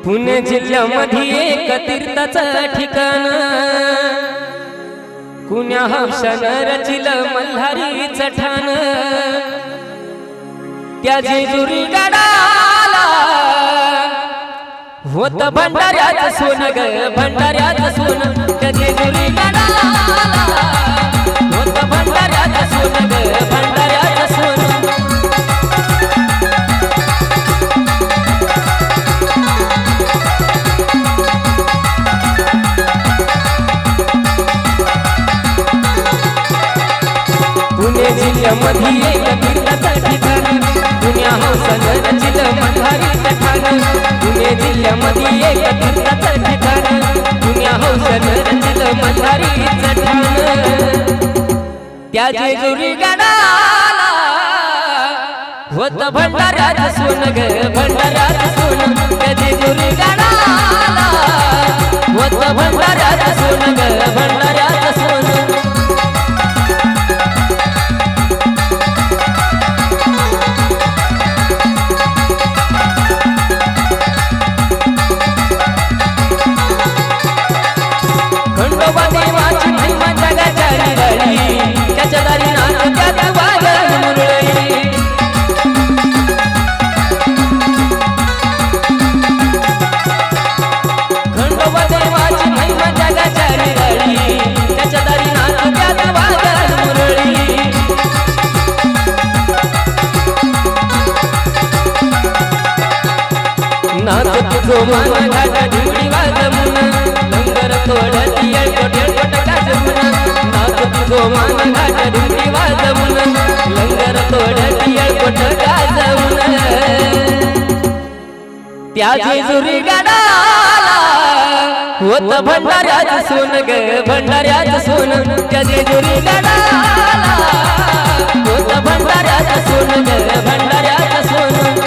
पुणे जिल्ह्यामध्ये एक तीर्थाचं ठिकाण कुण्या हौशानं रचिलं मल्हारीचं ठाण त्या जेजुरी गडाला होत भंडाऱ्याचं सोनं ग भंडाऱ्याचं सोनं त्या जेजुरी गडाला होत भंडाऱ्याचं सोनं ग भंडाऱ्याचं सोनं पुणे जिल्ह्यामध्ये एक तीर्थाचं ठिकाण कुण्या हौसानं रचिलं मल्हारीचं ठाण पुणे जिल्ह्यामध्ये एक तीर्थाचं ठिकाण कुण्या हौसानं रचिलं मल्हारीचं ठाण त्या जेजुरी गडाला होत भंडाऱ्याचं सोनं ग भंडाऱ्याचं सोनं त्या जेजुरी गडाला होत भंडाऱ्याचं सोनं ग भंडाऱ्याचं सोनं जो मान घाटा ढिवळी वाजवून लंगर तोडती येळकोट गाजवून नाच तुझो मान घाटा ढिवळी वाजवून लंगर तोडती येळकोट गाजवून त्या जेजुरी गडाला होत भंडाऱ्याचं सोनं ग भंडाऱ्याचं सोनं त्या जेजुरी गडाला होत भंडाऱ्याचं सोनं ग भंडाऱ्याचं सोनं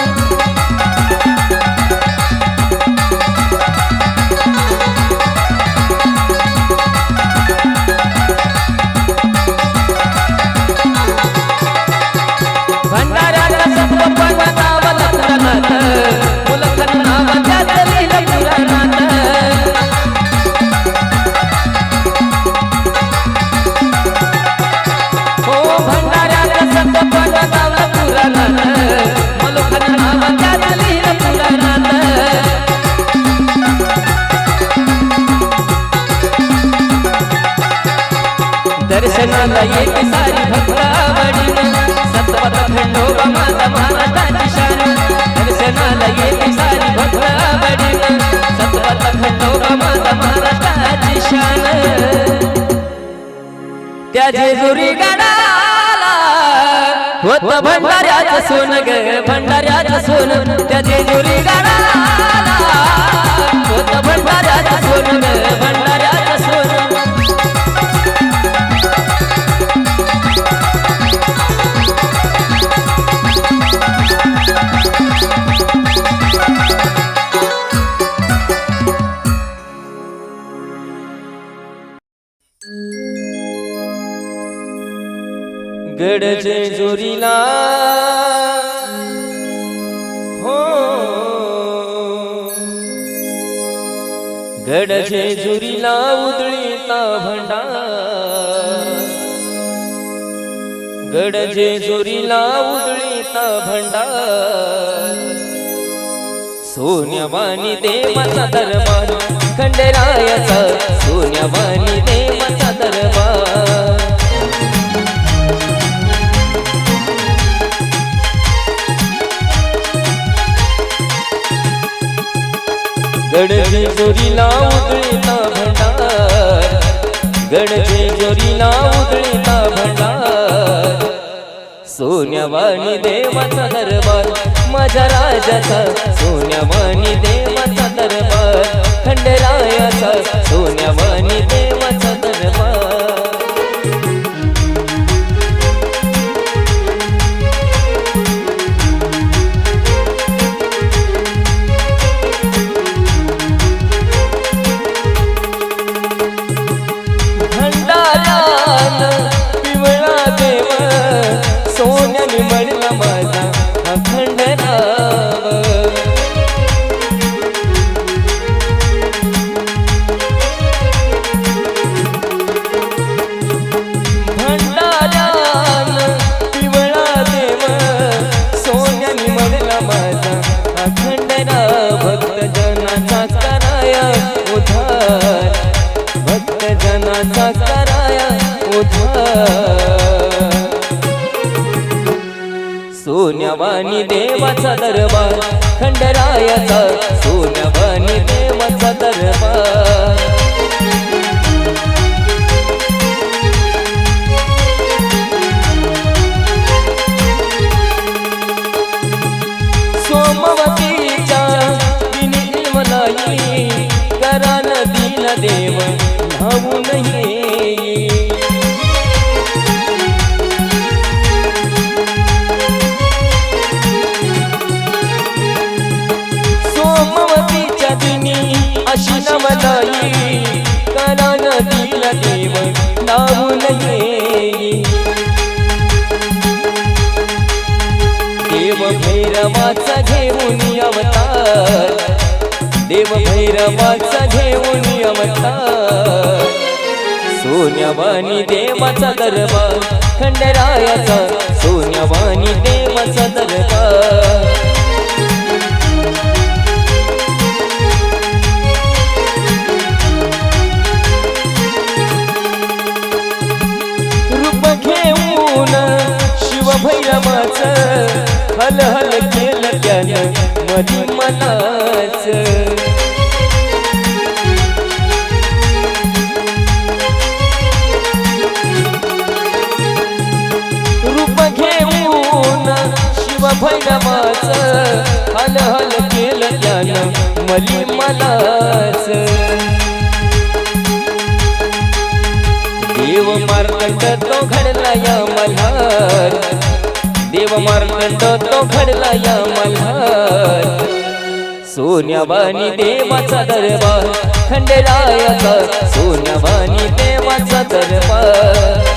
दर्शनाला येते सारी भक्तावडीनं सत्वत खंडोबा माता महाराजांची शान दर्शनाला येते सारी भक्तावडीनं सत्वत खंडोबा माता महाराजांची शान त्या जेजुरी गडाला होत भंडाऱ्याचं सोनं ग भंडाऱ्याचं सोनं त्या जेजुरी गडाला होत भंडाऱ्याचं सोनं ग भंडाऱ्याचं सोनं गड जेजुरीला हो गड जेजुरीला उधळीता भंडार गड जेजुरीला उधळीता भंडार सोन्यावानी देवाचा दरबार खंडेरायाचा सोन्यावानी देवाचा दरबार गड जेजुरीला उधळीता भंडार गड जेजुरीला उधळीता भंडार सोन्यावानी देवाचा दरबार माझ्या राजाचा सोन्यावानी देवाचा दरबार खंडेरायाचा सोन्यावानी देवाचा दरबार पिवळा देव सोन्याने मळला माझा अखंड नाव सोन्यावानी देवाचा दरबार खंडरायाचा सोन्यावानी देवाचा दरबार सोमवतीच्या विनिमलाई करा नदीला देव न्हावून येई सोमवतीच्या दिनी अशी नवलाई करा नदीला देव न्हावून येई देव भैरवाचा घेऊन अवतार देव भैरवाचा घेऊन अवतार सोन्यावानी देवाचा दरबार खंडरायाचा सोन्यावानी देवाचा दरबार रूप घेऊन शिवभैरवाचं हल हल केलं त्यानं मधी मनाच रूप घेऊन शिवभैरवाचं हल हल केलं त्यानं मधी मनाच देव मार्कंड तो घडला या मल्हार देव मार्कंड तो घडला या मल्हार सोन्यावानी देवाचा दरबार खंडरायाचा सोन्यावानी देवाचा दरबार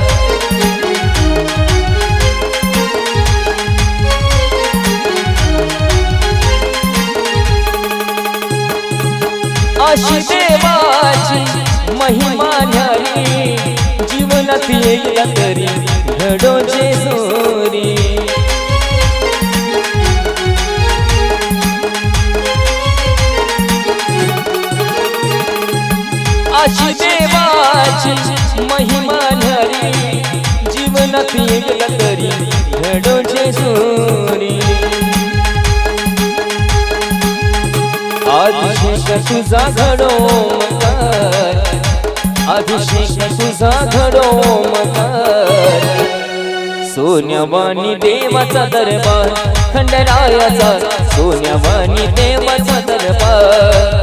अशी देवाची महिमा न्यारी जीवनात येईल तरी घडोचे सोरी अशी देवाची महिमा न्यारी जीवनात येईल तरी घडोचे सोरी अभिषेक तुझा घडो मकार अभिषेक तुझा घडो मकार सोन्यावानी देवाचा दरबार खंडरायाचा सोन्यावानी देवाचा दरबार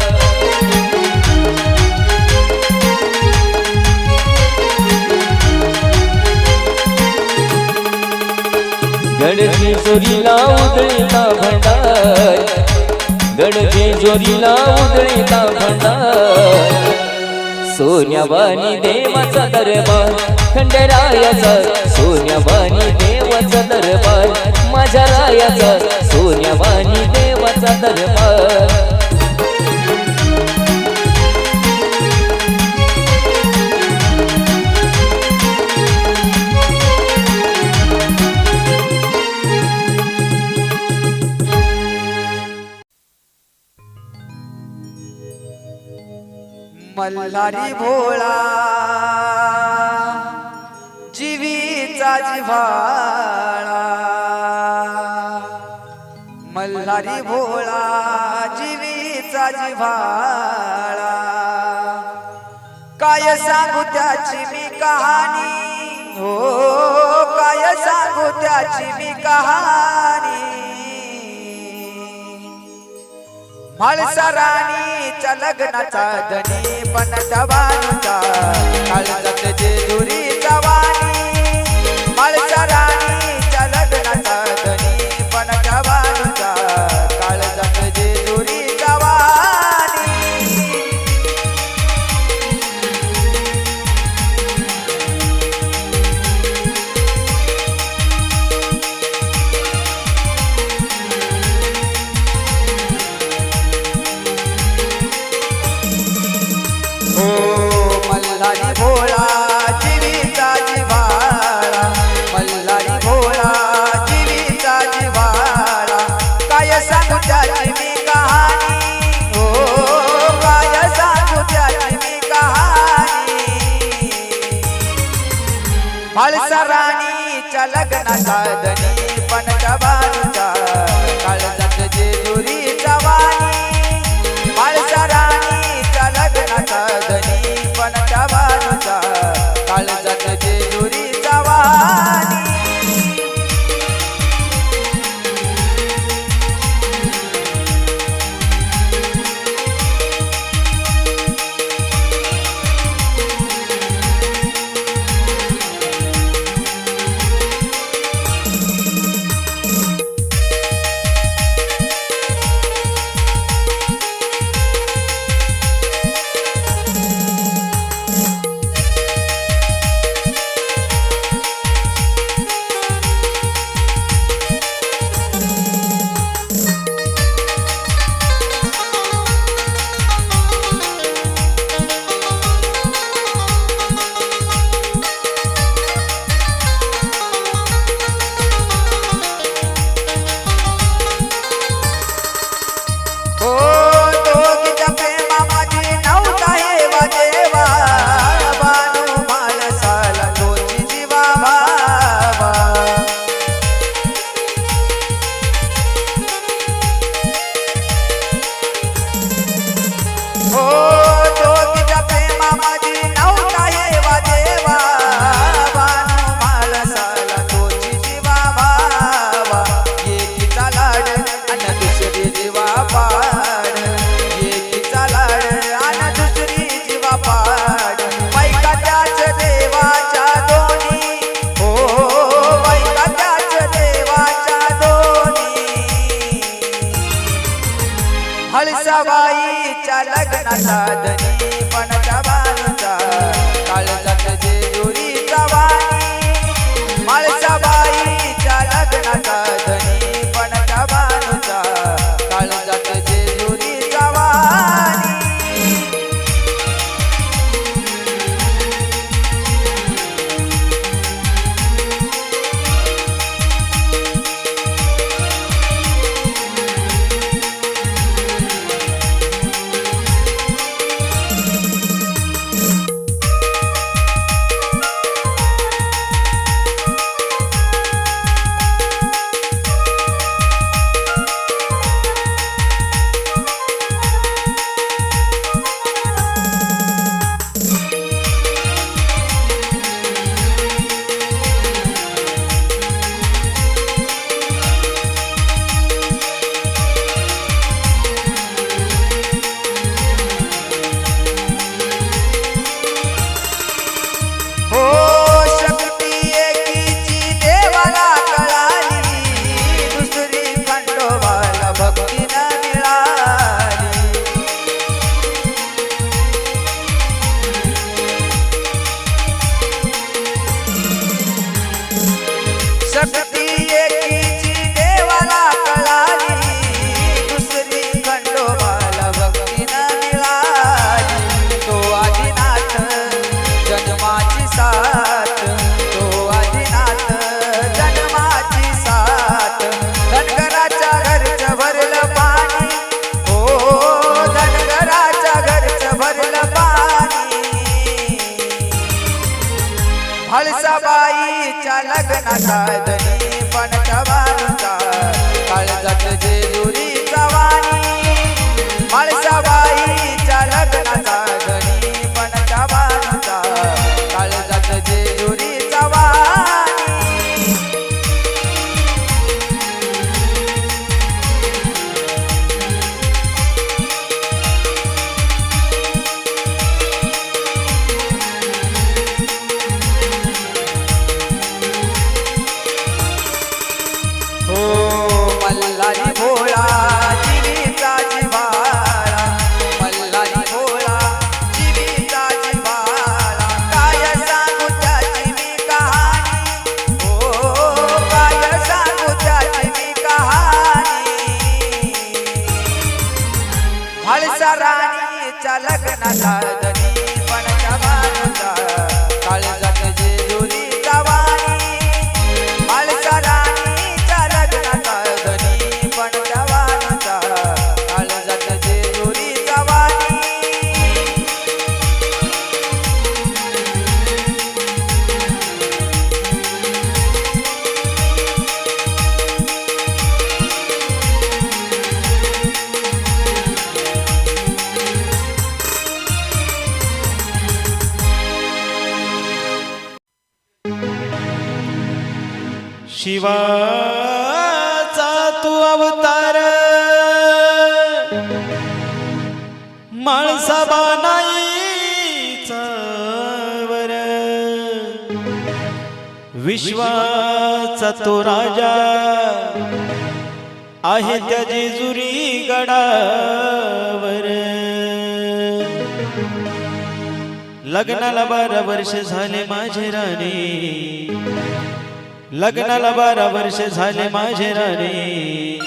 गडके जोरीला उधळीला भंडार गडके जोरीला उधळीला भंडार सोन्यावानी देवाचा दरबार खंडरायाचा सोन्यावानी देवाचा दरबार माझ्या रायाचा सोन्यावानी देवाचा दरबार मल्हारी भोळा जीवीचा जिव्हाळा मल्हारी भोळा जीवीचा जिव्हाळा काय सांगू त्याची मी कहाणी हो काय सांगू त्याची मी कहाणी म्हाळसराणीच्या लग्नाचा धनी पण जवानीचा काळजात जेजुरीचा वाणी म्हाळसराणीच्या लग्नाचा धनी पण जवानीचा काळजात जेजुरीचा वाणी मल्हारी भोळा जीवीचा जिव्हाळा काळजात जेजुरीचा वाणी माळसा राणीच्या लग्नाचा धनी पणत्या बानूचा काळजात जेजुरीचा वाणी हळसाबाईच्या लग्नाचा धनी पणत्या बानूचा काळजात जेजुरीचा वाणी माळसाबाईच्या लग्नाचा धनी पणत्या बानूचा काळजात जेजुरीचा वाणी शक्ती एकीची देवाला कळाली दुसरी खंडोबाला भक्तीनं मिळाली तो आदिनाथ जन्माची साथ तो आदिनाथ जन्माची साथ धनगराच्या घरचं भरलं पाणी हो धनगराच्या घरचं भरलं पाणी हळसाबाईच्या लग्नाचा धनी पणत्या बानूचा काळजात जेजुरीचा वाणी हळसाबाईच्या लग्नाचा धनी पणत्या बानूचा काळजात जेजुरीचा वाणी मल्हारी भोळा जीवीचा जिव्हाळा मल्हारी भोळा जीवीचा जिव्हाळा काय सांगू त्याची मी कहाणी हो काय सांगू त्याची मी कहाणी हळसा राणीच्या लग्नाचा धनी पणत्या बानूचा काळजात जेजुरीचा वाणी हळसा राणीच्या लग्नाचा धनी पणत्या बानूचा काळजात जेजुरीचा वाणी शिवाचा तू अवतार माळसा बानाईचा वर विश्वाचा तो राजा आहे त्या जेजुरी गडावर लग्नाला 12 वर्ष झाले माझे राणी लग्नाला 12 वर्ष झाले माझे राणी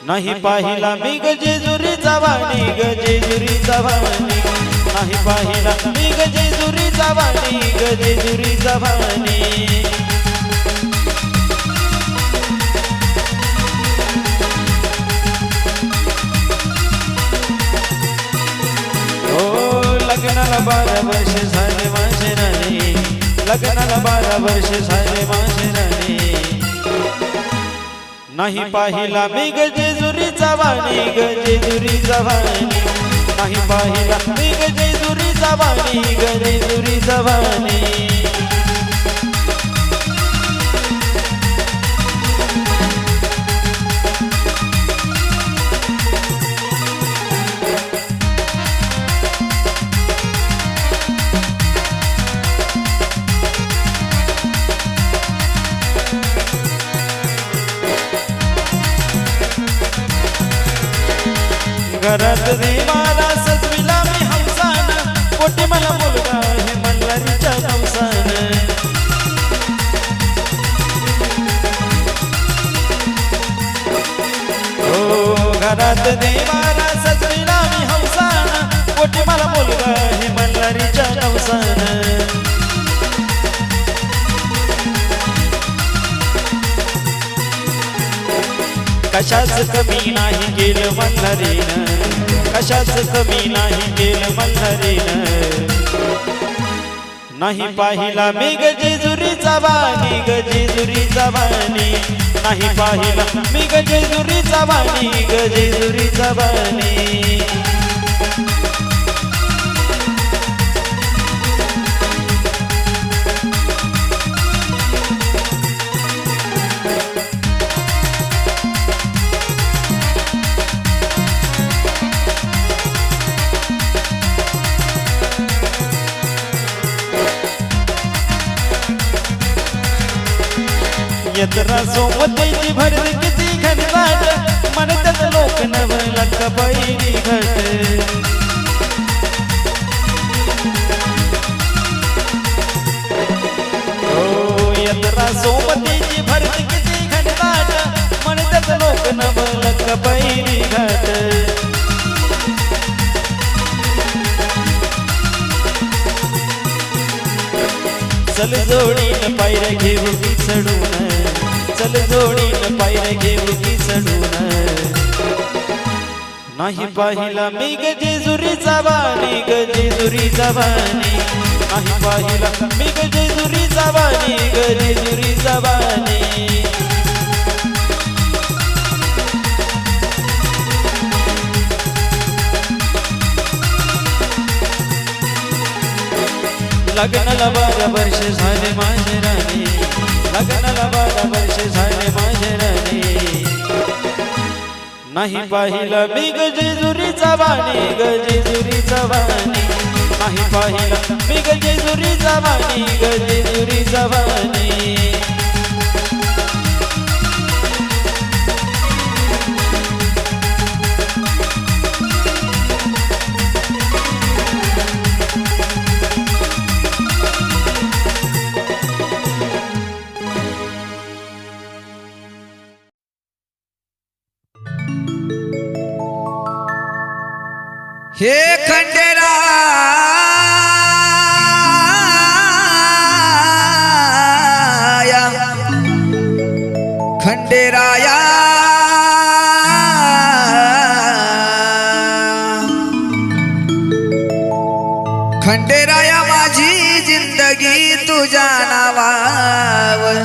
नाही पाहिला मी ग जेजुरीचा वाणी ग जेजुरीचा वाणी नाही पाहिला मी ग जेजुरीचा वाणी ग जेजुरीचा वाणी लग्नाला 12 वर्ष झाले माझे राणी लग्नाला 12 वर्ष झाले माझे राणी नाही पाहिला मी ग जेजुरीचा वाणी ग जेजुरीचा वाणी नाही पाहिला मी ग जेजुरीचा वाणी ग जेजुरीचा वाणी घरात देवाला सजविला मी हंसान पोटी मला मुलगा हे मल्हारीच्या नवसान हो घरात देवाला सजविला मी हंसान पोटी मला मुलगा हे मल्हारीच्या नवसान कशाच कमी नाही केलं मल्हारीनं कशाच कमी नाही केलं मल्हारीनं नाही पाहिला मी ग जेजुरीचा वाणी ग जेजुरीचा वाणी नाही पाहिला मी ग जेजुरीचा वाणी ग जेजुरीचा वाणी यत्रा सोमतेची भरत किती घनघाट म्हणतात लोक नवला कबैरी घट हो यत्रा सोमतेची भरत किती घनघाट म्हणतात लोक नवला कबैरी घट चल जोडीन पायऱ्या घेऊ की चढून चल जोडीन पायऱ्या घेऊ की चढून नाही पाहिला मी ग जेजुरीचा वाणी ग जेजुरीचा वाणी नाही पाहिला मी ग जेजुरीचा वाणी ग जेजुरीचा वाणी लग्नाला 12 वर्ष झाले माझे राणी लग्नाला 12 वर्ष झाले माझे राणी नाही पाहिला मी ग जेजुरीचा वाणी ग जेजुरीचा वाणी नाही पाहिला मी ग जेजुरीचा वाणी ग जेजुरीचा वाणी हे खंडेराया खंडेराया खंडेराया माझी जिंदगी तुझ्या नावावर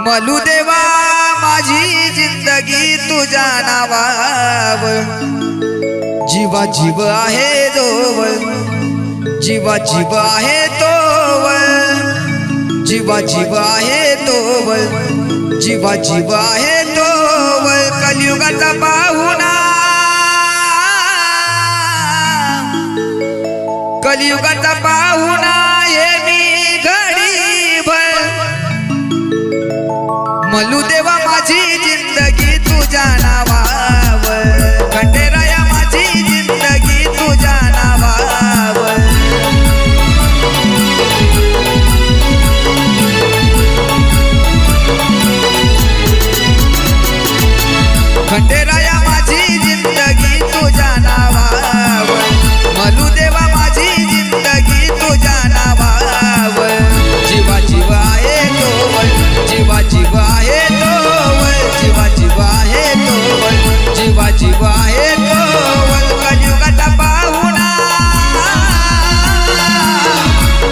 मलू देवा माझी जिंदगी तुझ्या नावावर जीवा जीव आहे जोवर जीवा जीव आहे तोवर जीवा जीव आहे तोवर जीवा जीव आहे तोवर कलियुगाचा पाहुणा कलियुगाचा पाहुणा हे मी घडीभर मलू देवा माझी जिंदगी तुझ्या नावावर खंडेराया माझी जिंदगी तुझ्या नावावर खंडेराया माझी जिंदगी तुझ्या नावावर मलू देवा माझी जिंदगी तुझ्या नावावर जीवा जीव आहे तोवर जीवा जीव आहे तोवर जीवा जीव आहे तोवर जीवा जीव आहे तोवर कलियुगाचा पाहुणा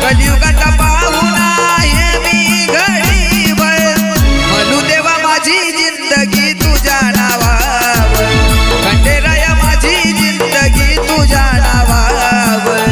कलियुगाचा पाहुणा हे मी घडीभर मलू देवा माझी जिंदगी तुझ्या नावावर खंडेराया माझी जिंदगी तुझ्या नावावर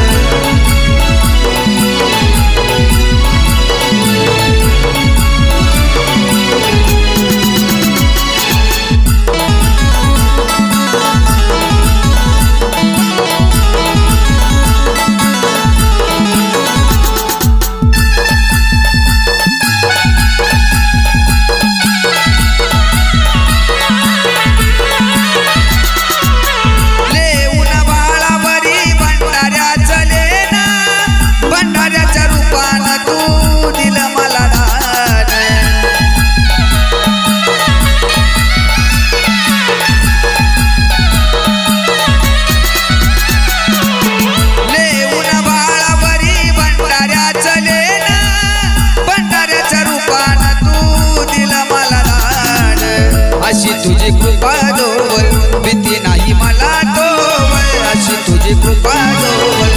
तुझी कृपा जोवर भीती नाही मला तोवर अशी तुझी कृपा जोवर